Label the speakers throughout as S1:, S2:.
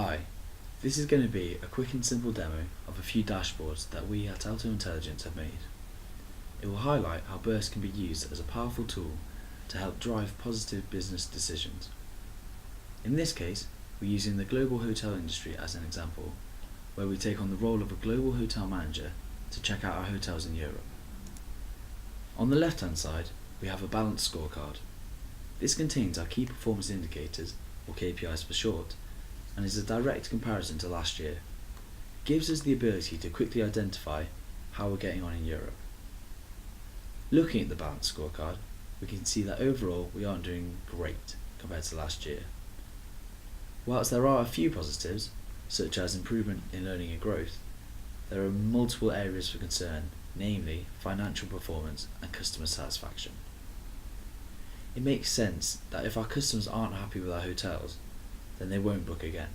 S1: Hi, this is going to be a quick and simple demo of a few dashboards that we at Alto Intelligence have made. It will highlight how Birst can be used as a powerful tool to help drive positive business decisions. In this case, we're using the global hotel industry as an example, where we take on the role of a global hotel manager to check out our hotels in Europe. On the left hand side, we have a balanced scorecard. This contains our key performance indicators, or KPIs for short, and is a direct comparison to last year. It gives us the ability to quickly identify how we're getting on in Europe. Looking at the balanced scorecard, we can see that overall we aren't doing great compared to last year. Whilst there are a few positives, such as improvement in learning and growth, there are multiple areas for concern, namely financial performance and customer satisfaction. It makes sense that if our customers aren't happy with our hotels, then they won't book again,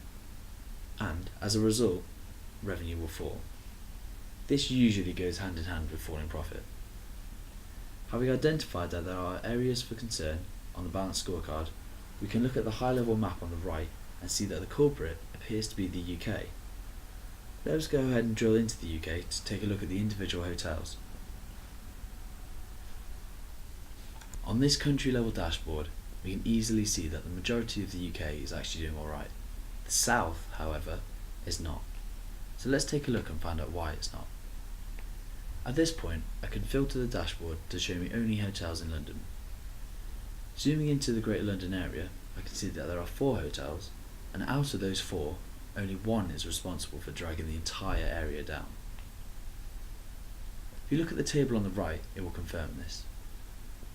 S1: and as a result, revenue will fall. This usually goes hand in hand with falling profit. Having identified that there are areas for concern on the balanced scorecard, we can look at the high-level map on the right and see that the culprit appears to be the UK. Let us go ahead and drill into the UK to take a look at the individual hotels. On this country level dashboard, we can easily see that the majority of the UK is actually doing alright. The South, however, is not. So let's take a look and find out why it's not. At this point, I can filter the dashboard to show me only hotels in London. Zooming into the Greater London area, I can see that there are 4 hotels, and out of those 4, only 1 is responsible for dragging the entire area down. If you look at the table on the right, it will confirm this,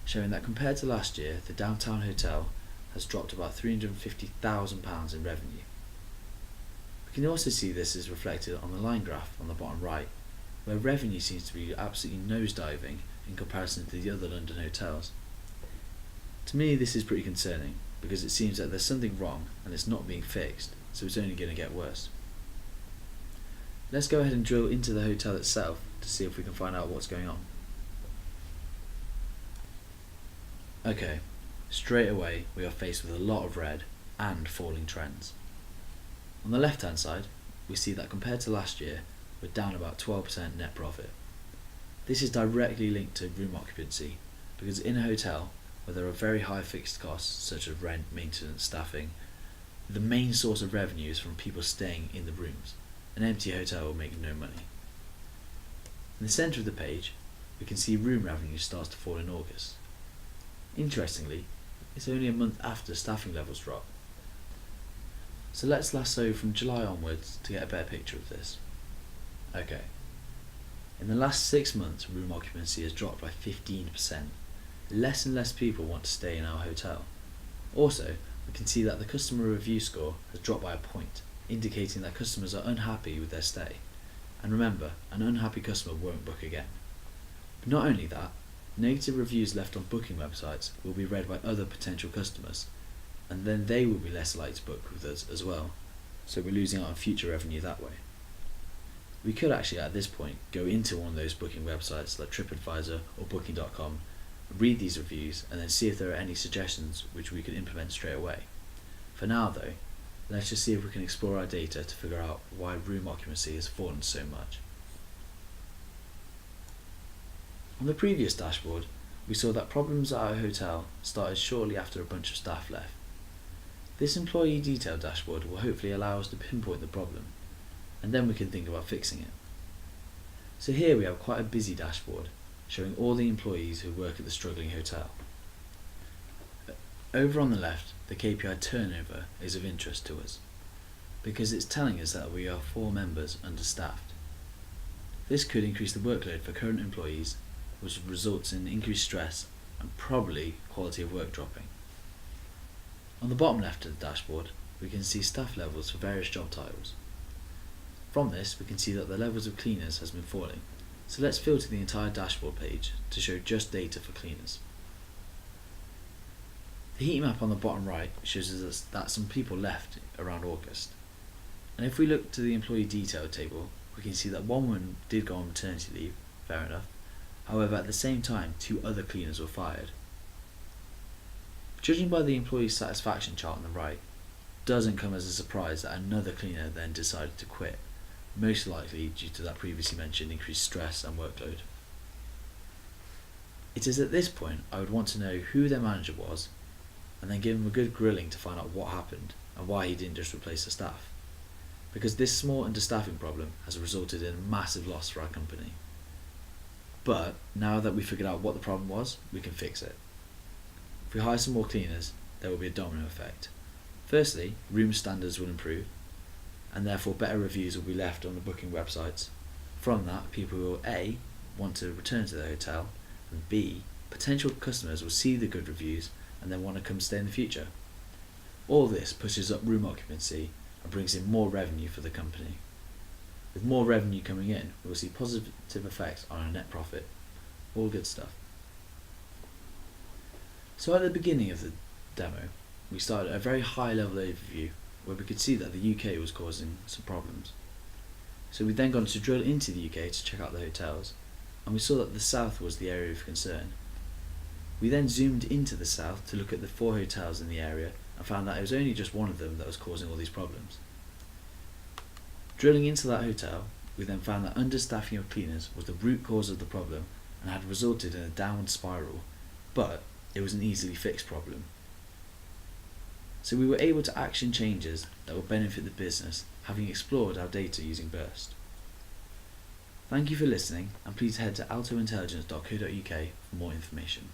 S1: showing that compared to last year, the Downtown Hotel has dropped about £350,000 in revenue. We can also see this is reflected on the line graph on the bottom right, where revenue seems to be absolutely nosediving in comparison to the other London hotels. To me, this is pretty concerning, because it seems that there's something wrong and it's not being fixed, so it's only going to get worse. Let's go ahead and drill into the hotel itself to see if we can find out what's going on. Okay, straight away we are faced with a lot of red and falling trends. On the left hand side, we see that compared to last year, we're down about 12% net profit. This is directly linked to room occupancy, because in a hotel where there are very high fixed costs such as rent, maintenance, staffing, the main source of revenue is from people staying in the rooms. An empty hotel will make no money. In the centre of the page, we can see room revenue starts to fall in August. Interestingly, it's only a month after staffing levels drop. So let's lasso from July onwards to get a better picture of this. Okay, in the last 6 months room occupancy has dropped by 15%. Less and less people want to stay in our hotel. Also, we can see that the customer review score has dropped by a point, indicating that customers are unhappy with their stay. And remember, an unhappy customer won't book again. But not only that, negative reviews left on booking websites will be read by other potential customers, and then they will be less likely to book with us as well, so we're losing out on future revenue that way. We could actually at this point go into one of those booking websites like TripAdvisor or Booking.com, read these reviews and then see if there are any suggestions which we could implement straight away. For now though, let's just see if we can explore our data to figure out why room occupancy has fallen so much. On the previous dashboard, we saw that problems at our hotel started shortly after a bunch of staff left. This employee detail dashboard will hopefully allow us to pinpoint the problem, and then we can think about fixing it. So here we have quite a busy dashboard, showing all the employees who work at the struggling hotel. Over on the left, the KPI turnover is of interest to us, because it's telling us that we are 4 members understaffed. This could increase the workload for current employees, which results in increased stress and probably quality of work dropping. On the bottom left of the dashboard, we can see staff levels for various job titles. From this, we can see that the levels of cleaners has been falling, so let's filter the entire dashboard page to show just data for cleaners. The heat map on the bottom right shows us that some people left around August, and if we look to the employee detail table, we can see that 1 woman did go on maternity leave, fair enough. However, at the same time, 2 other cleaners were fired. Judging by the employee satisfaction chart on the right, doesn't come as a surprise that another cleaner then decided to quit, most likely due to that previously mentioned increased stress and workload. It is at this point I would want to know who their manager was, and then give him a good grilling to find out what happened and why he didn't just replace the staff, because this small understaffing problem has resulted in a massive loss for our company. But now that we figured out what the problem was, we can fix it. If we hire some more cleaners, there will be a domino effect. Firstly, room standards will improve, and therefore better reviews will be left on the booking websites. From that, people will A, want to return to their hotel, and B, potential customers will see the good reviews and then want to come stay in the future. All this pushes up room occupancy and brings in more revenue for the company. With more revenue coming in, we will see positive effects on our net profit. All good stuff. So at the beginning of the demo, we started at a very high level overview where we could see that the UK was causing some problems. So we then got to drill into the UK to check out the hotels, and we saw that the south was the area of concern. We then zoomed into the south to look at the 4 hotels in the area and found that it was only just one of them that was causing all these problems. Drilling into that hotel, we then found that understaffing of cleaners was the root cause of the problem and had resulted in a downward spiral, but it was an easily fixed problem. So we were able to action changes that will benefit the business, having explored our data using Birst. Thank you for listening, and please head to altointelligence.co.uk for more information.